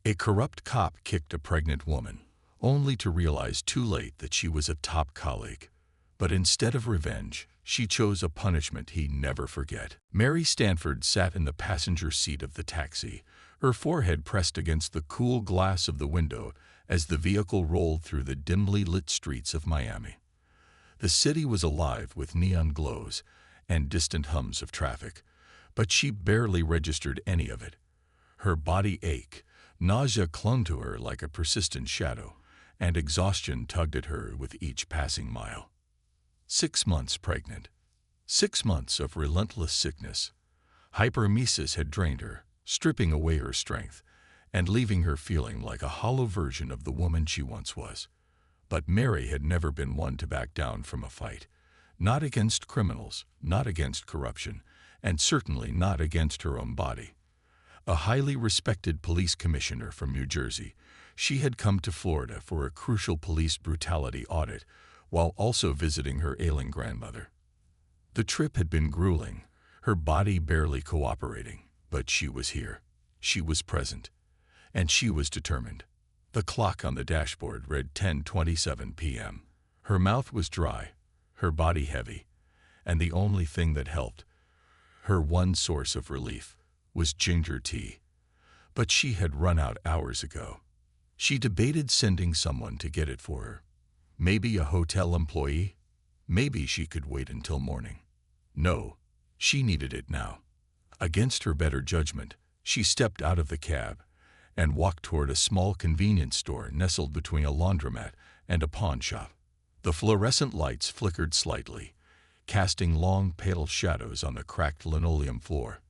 A corrupt cop kicked a pregnant woman, only to realize too late that she was a top colleague. But instead of revenge, she chose a punishment he'd never forget. Mary Stanford sat in the passenger seat of the taxi, her forehead pressed against the cool glass of the window as the vehicle rolled through the dimly lit streets of Miami. The city was alive with neon glows and distant hums of traffic, but she barely registered any of it. Her body ached, nausea clung to her like a persistent shadow, and exhaustion tugged at her with each passing mile. 6 months pregnant. 6 months of relentless sickness. Hyperemesis had drained her, stripping away her strength, and leaving her feeling like a hollow version of the woman she once was. But Mary had never been one to back down from a fight. Not against criminals, not against corruption, and certainly not against her own body. A highly respected police commissioner from New Jersey, she had come to Florida for a crucial police brutality audit while also visiting her ailing grandmother. The trip had been grueling, her body barely cooperating, but she was here. She was present. And she was determined. The clock on the dashboard read 10:27 p.m. Her mouth was dry, her body heavy, and the only thing that helped, her one source of relief, was ginger tea. But she had run out hours ago. She debated sending someone to get it for her. Maybe a hotel employee? Maybe she could wait until morning. No, she needed it now. Against her better judgment, she stepped out of the cab and walked toward a small convenience store nestled between a laundromat and a pawn shop. The fluorescent lights flickered slightly, casting long, pale shadows on the cracked linoleum floor.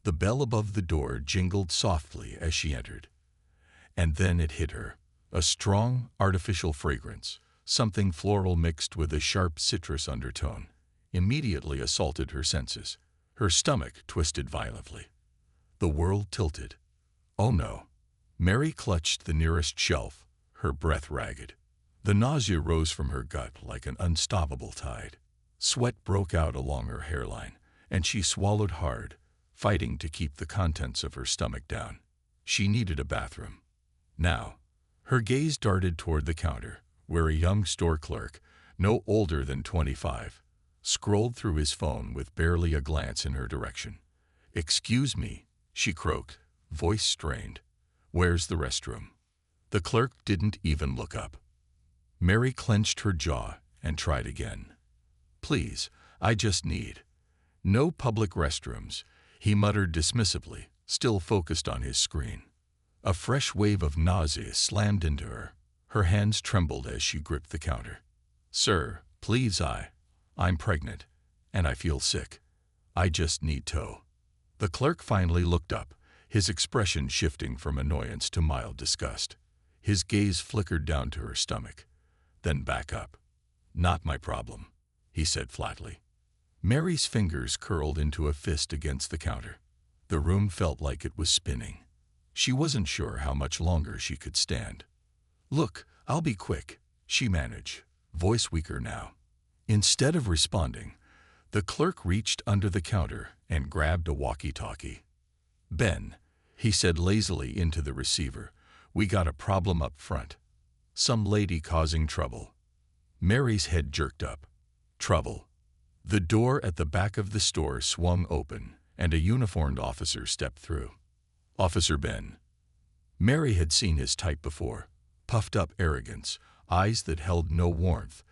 The bell above the door jingled softly as she entered. And then it hit her, a strong, artificial fragrance, something floral mixed with a sharp citrus undertone, immediately assaulted her senses. Her stomach twisted violently. The world tilted. Oh no. Mary clutched the nearest shelf, her breath ragged. The nausea rose from her gut like an unstoppable tide. Sweat broke out along her hairline, and she swallowed hard, fighting to keep the contents of her stomach down. She needed a bathroom. Now. Her gaze darted toward the counter, where a young store clerk, no older than 25, scrolled through his phone with barely a glance in her direction. "Excuse me," she croaked, voice strained. "Where's the restroom?" The clerk didn't even look up. Mary clenched her jaw and tried again. "Please, I just need—" "No public restrooms," he muttered dismissively, still focused on his screen. A fresh wave of nausea slammed into her. Her hands trembled as she gripped the counter. "Sir, please, I'm pregnant, and I feel sick. I just need to." The clerk finally looked up, his expression shifting from annoyance to mild disgust. His gaze flickered down to her stomach, then back up. "Not my problem," he said flatly. Mary's fingers curled into a fist against the counter. The room felt like it was spinning. She wasn't sure how much longer she could stand. "Look, I'll be quick," she managed, voice weaker now. Instead of responding, the clerk reached under the counter and grabbed a walkie-talkie. "Ben," he said lazily into the receiver, "we got a problem up front. Some lady causing trouble." Mary's head jerked up. Trouble. The door at the back of the store swung open, and a uniformed officer stepped through. Officer Ben. Mary had seen his type before, puffed-up arrogance, eyes that held no warmth,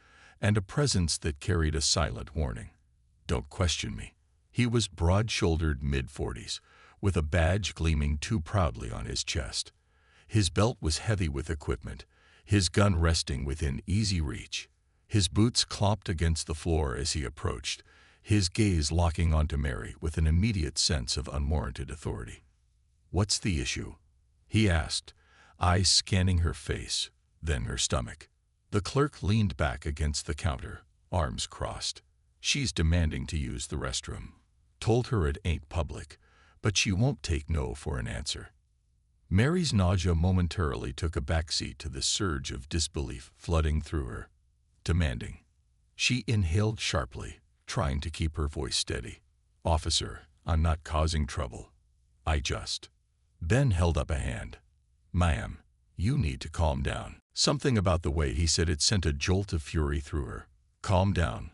and a presence that carried a silent warning. "Don't question me." He was broad-shouldered mid-40s, with a badge gleaming too proudly on his chest. His belt was heavy with equipment, his gun resting within easy reach. His boots clomped against the floor as he approached, his gaze locking onto Mary with an immediate sense of unwarranted authority. "What's the issue?" he asked, eyes scanning her face, then her stomach. The clerk leaned back against the counter, arms crossed. "She's demanding to use the restroom. Told her it ain't public, but she won't take no for an answer." Mary's nausea momentarily took a backseat to the surge of disbelief flooding through her. Demanding. She inhaled sharply, trying to keep her voice steady. "Officer, I'm not causing trouble. I just—" Ben held up a hand. "Ma'am, you need to calm down." Something about the way he said it sent a jolt of fury through her. Calm down.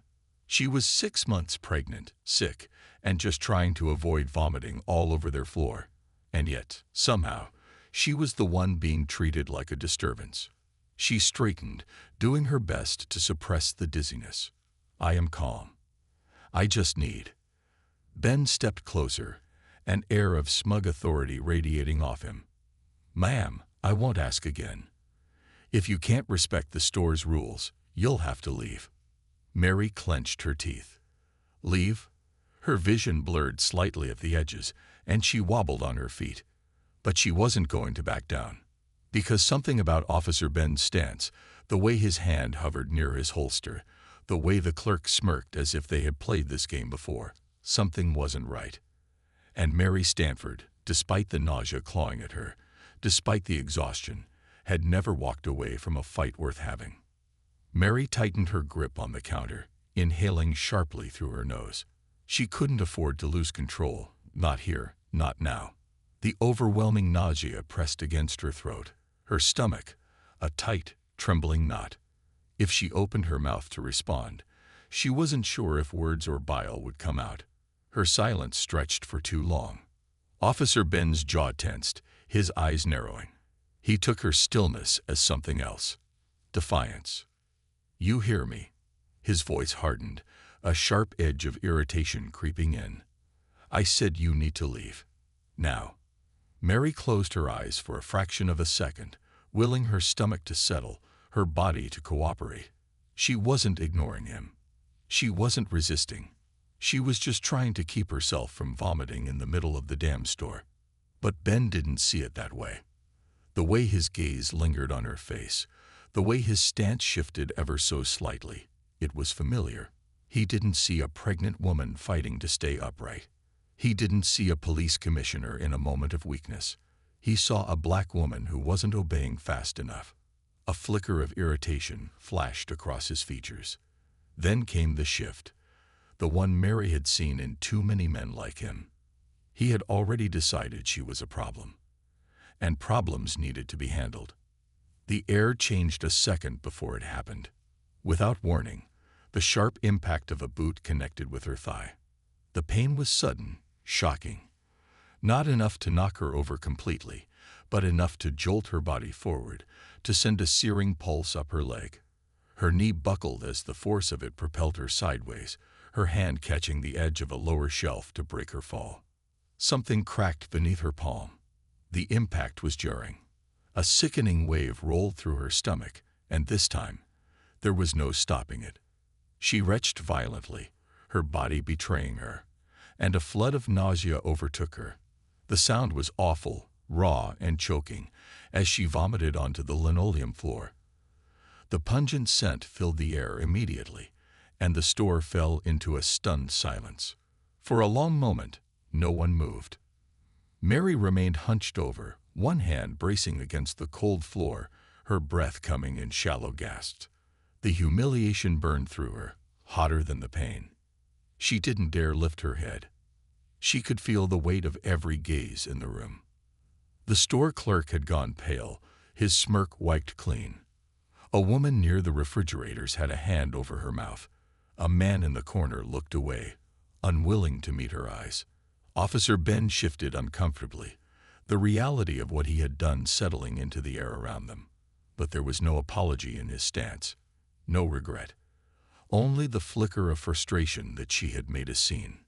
She was 6 months pregnant, sick, and just trying to avoid vomiting all over their floor. And yet, somehow, she was the one being treated like a disturbance. She straightened, doing her best to suppress the dizziness. "I am calm. I just need." Ben stepped closer, an air of smug authority radiating off him. "Ma'am, I won't ask again. If you can't respect the store's rules, you'll have to leave." Mary clenched her teeth. Leave? Her vision blurred slightly at the edges, and she wobbled on her feet. But she wasn't going to back down. Because something about Officer Ben's stance, the way his hand hovered near his holster, the way the clerk smirked as if they had played this game before, something wasn't right. And Mary Stanford, despite the nausea clawing at her, despite the exhaustion, had never walked away from a fight worth having. Mary tightened her grip on the counter, inhaling sharply through her nose. She couldn't afford to lose control, not here, not now. The overwhelming nausea pressed against her throat, her stomach, a tight, trembling knot. If she opened her mouth to respond, she wasn't sure if words or bile would come out. Her silence stretched for too long. Officer Ben's jaw tensed, his eyes narrowing. He took her stillness as something else. Defiance. "You hear me?" His voice hardened, a sharp edge of irritation creeping in. "I said you need to leave. Now." Mary closed her eyes for a fraction of a second, willing her stomach to settle, her body to cooperate. She wasn't ignoring him. She wasn't resisting. She was just trying to keep herself from vomiting in the middle of the damn store. But Ben didn't see it that way. The way his gaze lingered on her face, the way his stance shifted ever so slightly, it was familiar. He didn't see a pregnant woman fighting to stay upright. He didn't see a police commissioner in a moment of weakness. He saw a black woman who wasn't obeying fast enough. A flicker of irritation flashed across his features. Then came the shift, the one Mary had seen in too many men like him. He had already decided she was a problem, and problems needed to be handled. The air changed a second before it happened. Without warning, the sharp impact of a boot connected with her thigh. The pain was sudden, shocking. Not enough to knock her over completely, but enough to jolt her body forward, to send a searing pulse up her leg. Her knee buckled as the force of it propelled her sideways, her hand catching the edge of a lower shelf to break her fall. Something cracked beneath her palm. The impact was jarring. A sickening wave rolled through her stomach, and this time, there was no stopping it. She retched violently, her body betraying her, and a flood of nausea overtook her. The sound was awful, raw, and choking, as she vomited onto the linoleum floor. The pungent scent filled the air immediately, and the store fell into a stunned silence. For a long moment, no one moved. Mary remained hunched over, one hand bracing against the cold floor, her breath coming in shallow gasps. The humiliation burned through her, hotter than the pain. She didn't dare lift her head. She could feel the weight of every gaze in the room. The store clerk had gone pale, his smirk wiped clean. A woman near the refrigerators had a hand over her mouth. A man in the corner looked away, unwilling to meet her eyes. Officer Ben shifted uncomfortably, the reality of what he had done settling into the air around them. But there was no apology in his stance, no regret. Only the flicker of frustration that she had made a scene.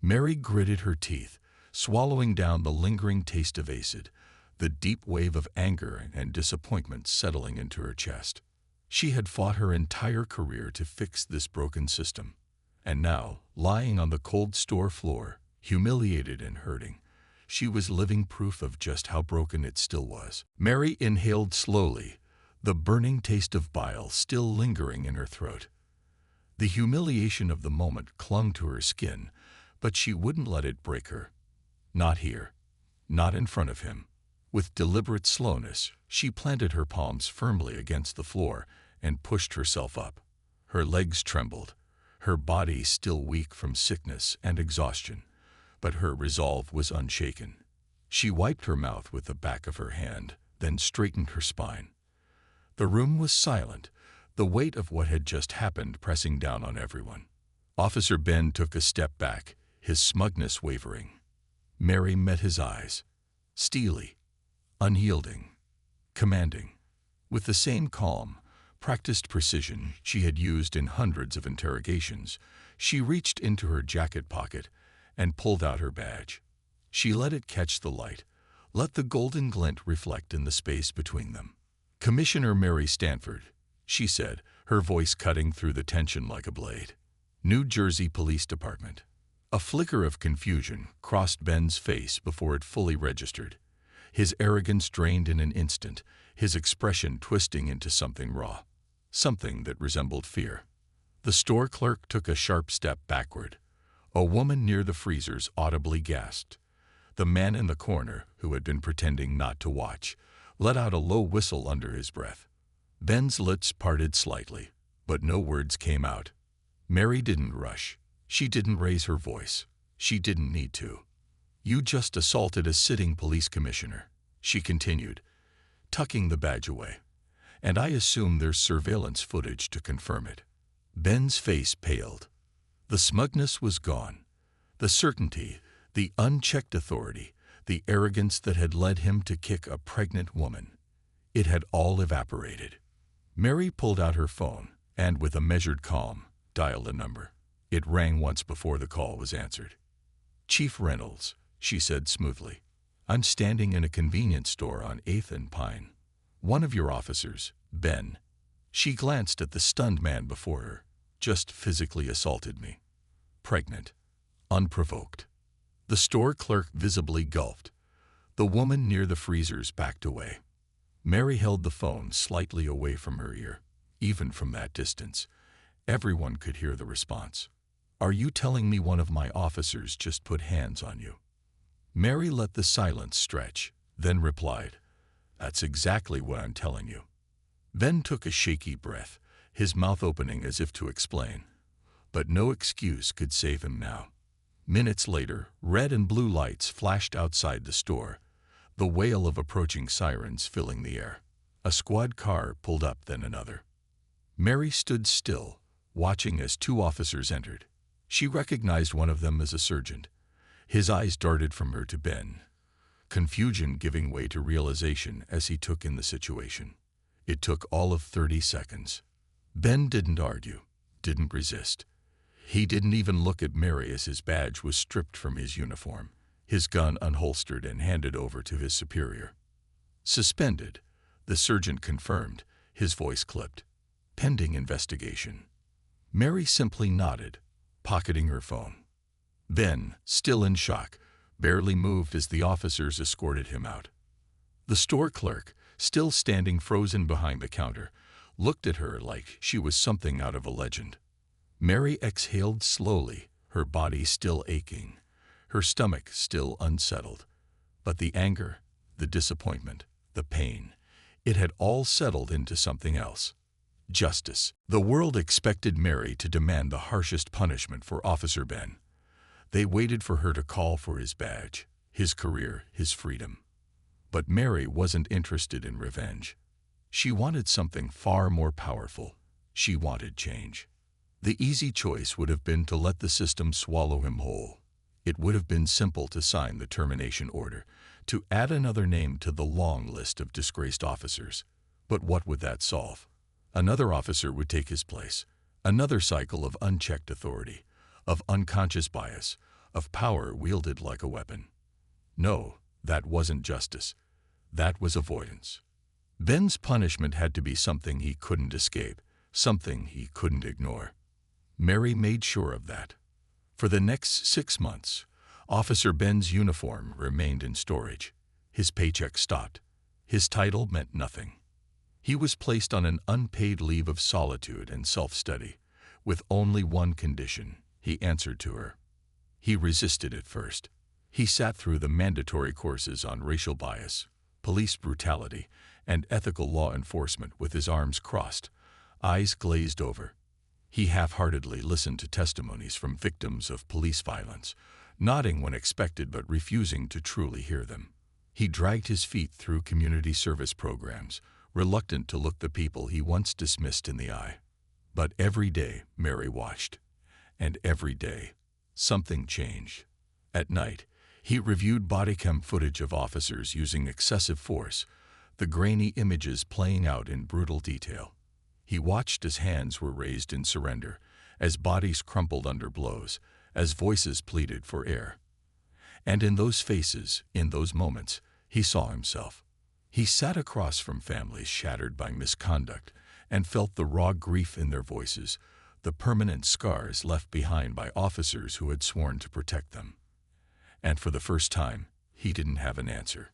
Mary gritted her teeth, swallowing down the lingering taste of acid, the deep wave of anger and disappointment settling into her chest. She had fought her entire career to fix this broken system. And now, lying on the cold store floor, humiliated and hurting, she was living proof of just how broken it still was. Mary inhaled slowly, the burning taste of bile still lingering in her throat. The humiliation of the moment clung to her skin, but she wouldn't let it break her. Not here. Not in front of him. With deliberate slowness, she planted her palms firmly against the floor and pushed herself up. Her legs trembled, her body still weak from sickness and exhaustion, but her resolve was unshaken. She wiped her mouth with the back of her hand, then straightened her spine. The room was silent, the weight of what had just happened pressing down on everyone. Officer Ben took a step back, his smugness wavering. Mary met his eyes. Steely, unyielding, commanding. With the same calm, practiced precision she had used in hundreds of interrogations, she reached into her jacket pocket and pulled out her badge. She let it catch the light, let the golden glint reflect in the space between them. "Commissioner Mary Stanford," she said, her voice cutting through the tension like a blade. "New Jersey Police Department." A flicker of confusion crossed Ben's face before it fully registered. His arrogance drained in an instant, his expression twisting into something raw, something that resembled fear. The store clerk took a sharp step backward. A woman near the freezers audibly gasped. The man in the corner, who had been pretending not to watch, let out a low whistle under his breath. Ben's lips parted slightly, but no words came out. Mary didn't rush. She didn't raise her voice. She didn't need to. "You just assaulted a sitting police commissioner," she continued, tucking the badge away. "And I assume there's surveillance footage to confirm it." Ben's face paled. The smugness was gone. The certainty, the unchecked authority, the arrogance that had led him to kick a pregnant woman. It had all evaporated. Mary pulled out her phone and, with a measured calm, dialed a number. It rang once before the call was answered. "Chief Reynolds," she said smoothly. "I'm standing in a convenience store on 8th and Pine. One of your officers, Ben." She glanced at the stunned man before her. "Just physically assaulted me. Pregnant. Unprovoked." The store clerk visibly gulped. The woman near the freezers backed away. Mary held the phone slightly away from her ear. Even from that distance, everyone could hear the response. "Are you telling me one of my officers just put hands on you?" Mary let the silence stretch, then replied, "That's exactly what I'm telling you." Ben took a shaky breath, his mouth opening as if to explain. But no excuse could save him now. Minutes later, red and blue lights flashed outside the store, the wail of approaching sirens filling the air. A squad car pulled up, then another. Mary stood still, watching as 2 officers entered. She recognized one of them as a sergeant. His eyes darted from her to Ben, confusion giving way to realization as he took in the situation. It took all of 30 seconds. Ben didn't argue, didn't resist. He didn't even look at Mary as his badge was stripped from his uniform, his gun unholstered and handed over to his superior. "Suspended," the sergeant confirmed, his voice clipped. "Pending investigation." Mary simply nodded, pocketing her phone. Ben, still in shock, barely moved as the officers escorted him out. The store clerk, still standing frozen behind the counter, looked at her like she was something out of a legend. Mary exhaled slowly, her body still aching, her stomach still unsettled. But the anger, the disappointment, the pain, it had all settled into something else. Justice. The world expected Mary to demand the harshest punishment for Officer Ben. They waited for her to call for his badge, his career, his freedom. But Mary wasn't interested in revenge. She wanted something far more powerful. She wanted change. The easy choice would have been to let the system swallow him whole. It would have been simple to sign the termination order, to add another name to the long list of disgraced officers. But what would that solve? Another officer would take his place. Another cycle of unchecked authority, of unconscious bias, of power wielded like a weapon. No, that wasn't justice. That was avoidance. Ben's punishment had to be something he couldn't escape, something he couldn't ignore. Mary made sure of that. For the next 6 months, Officer Ben's uniform remained in storage. His paycheck stopped. His title meant nothing. He was placed on an unpaid leave of solitude and self-study, with only one condition: he answered to her. He resisted at first. He sat through the mandatory courses on racial bias, police brutality, and ethical law enforcement with his arms crossed, eyes glazed over. He half-heartedly listened to testimonies from victims of police violence, nodding when expected but refusing to truly hear them. He dragged his feet through community service programs, reluctant to look the people he once dismissed in the eye. But every day, Mary watched. And every day, something changed. At night, he reviewed body cam footage of officers using excessive force, the grainy images playing out in brutal detail. He watched as hands were raised in surrender, as bodies crumpled under blows, as voices pleaded for air. And in those faces, in those moments, he saw himself. He sat across from families shattered by misconduct and felt the raw grief in their voices, the permanent scars left behind by officers who had sworn to protect them. And for the first time, he didn't have an answer.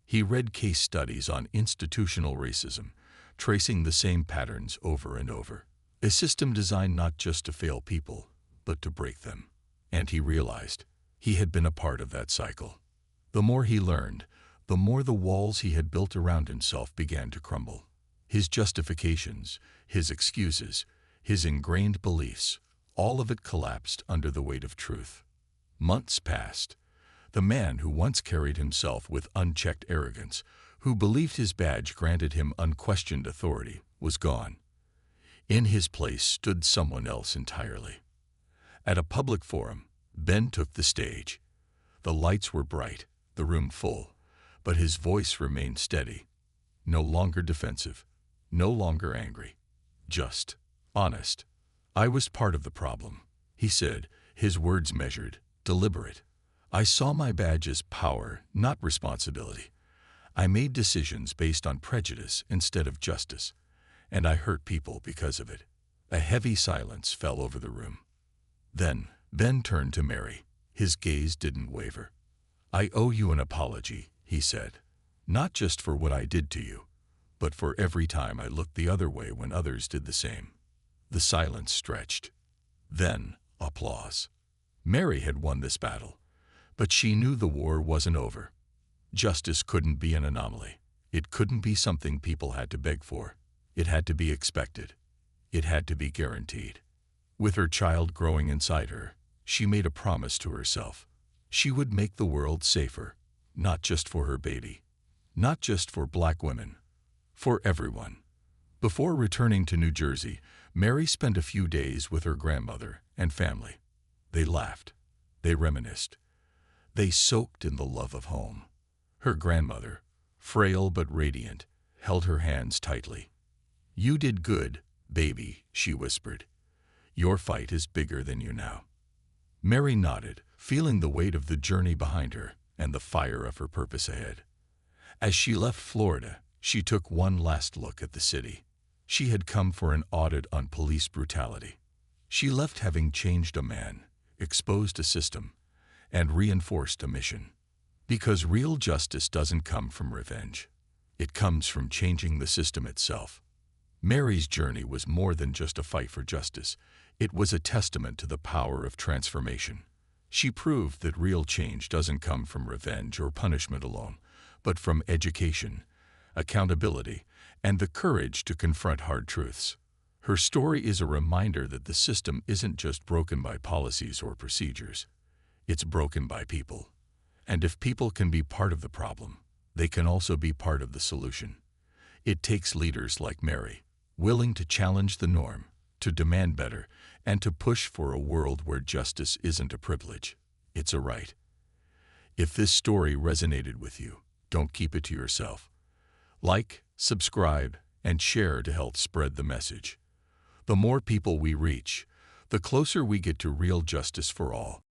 He read case studies on institutional racism, tracing the same patterns over and over. A system designed not just to fail people, but to break them. And he realized he had been a part of that cycle. The more he learned, the more the walls he had built around himself began to crumble. His justifications, his excuses, his ingrained beliefs, all of it collapsed under the weight of truth. Months passed. The man who once carried himself with unchecked arrogance, who believed his badge granted him unquestioned authority, was gone. In his place stood someone else entirely. At a public forum, Ben took the stage. The lights were bright, the room full, but his voice remained steady, no longer defensive, no longer angry, just honest. I was part of the problem, he said, his words measured, deliberate. I saw my badge as power, not responsibility. I made decisions based on prejudice instead of justice, and I hurt people because of it. A heavy silence fell over the room. Then Ben turned to Mary. His gaze didn't waver. I owe you an apology, he said, not just for what I did to you, but for every time I looked the other way when others did the same. The silence stretched. Then, applause. Mary had won this battle, but she knew the war wasn't over. Justice couldn't be an anomaly. It couldn't be something people had to beg for. It had to be expected. It had to be guaranteed. With her child growing inside her, she made a promise to herself. She would make the world safer, not just for her baby, not just for black women, for everyone. Before returning to New Jersey, Mary spent a few days with her grandmother and family. They laughed. They reminisced. They soaked in the love of home. Her grandmother, frail but radiant, held her hands tightly. You did good, baby, she whispered. Your fight is bigger than you now. Mary nodded, feeling the weight of the journey behind her and the fire of her purpose ahead. As she left Florida, she took one last look at the city. She had come for an audit on police brutality. She left having changed a man, exposed a system, and reinforced a mission. Because real justice doesn't come from revenge. It comes from changing the system itself. Mary's journey was more than just a fight for justice. It was a testament to the power of transformation. She proved that real change doesn't come from revenge or punishment alone, but from education, accountability, and the courage to confront hard truths. Her story is a reminder that the system isn't just broken by policies or procedures. It's broken by people. And if people can be part of the problem, they can also be part of the solution. It takes leaders like Mary, willing to challenge the norm, to demand better, and to push for a world where justice isn't a privilege, it's a right. If this story resonated with you, don't keep it to yourself. Like, subscribe, and share to help spread the message. The more people we reach, the closer we get to real justice for all.